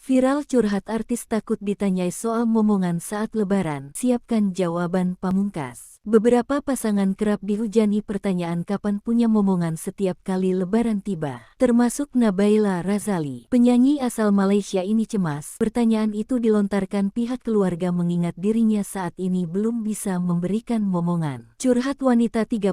Viral curhat artis takut ditanyai soal momongan saat lebaran, siapkan jawaban Pamungkas. Beberapa pasangan kerap dihujani pertanyaan kapan punya momongan setiap kali lebaran tiba. Termasuk Nabila Razali. Penyanyi asal Malaysia ini cemas. Pertanyaan itu dilontarkan pihak keluarga mengingat dirinya saat ini belum bisa memberikan momongan. Curhat wanita 31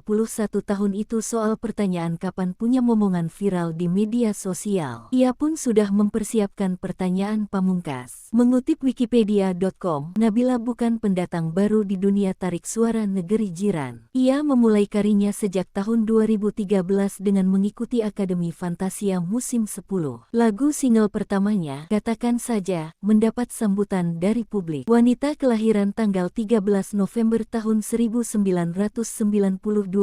tahun itu soal pertanyaan kapan punya momongan viral di media sosial. Ia pun sudah mempersiapkan pertanyaan Pamungkas. Mengutip Wikipedia.com, Nabila bukan pendatang baru di dunia tarik suara negeri jiran. Ia memulai karirnya sejak tahun 2013 dengan mengikuti Akademi Fantasia musim 10. Lagu single pertamanya, Katakan Saja, mendapat sambutan dari publik. Wanita kelahiran tanggal 13 November tahun 1992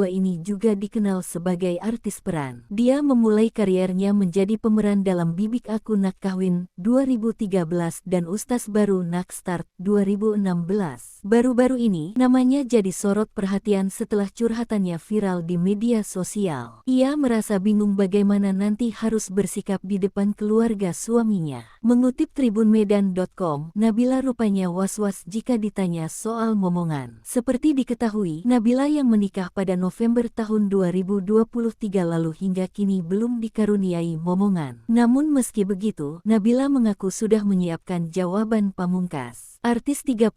ini juga dikenal sebagai artis peran. Dia memulai kariernya menjadi pemeran dalam Bibik Aku Nak Kawin 2013 dan Ustaz Baru Nak Start 2016. Baru-baru ini, namanya jadi sorot perhatian setelah curhatannya viral di media sosial. Ia merasa bingung bagaimana nanti harus bersikap di depan keluarga suaminya. Mengutip tribunmedan.com, Nabila rupanya was-was jika ditanya soal momongan. Seperti diketahui, Nabila yang menikah pada November tahun 2023 lalu hingga kini belum dikaruniai momongan. Namun meski begitu, Nabila mengaku sudah menyiapkan jawaban Pamungkas. Artis 31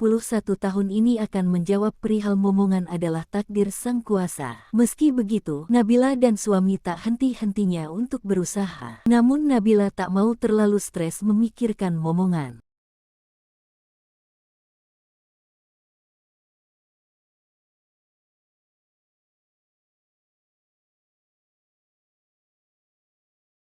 tahun ini akan menjawab perihal momongan adalah takdir sang kuasa. Meski begitu, Nabila dan suami tak henti-hentinya untuk berusaha. Namun Nabila tak mau terlalu stres memikirkan momongan.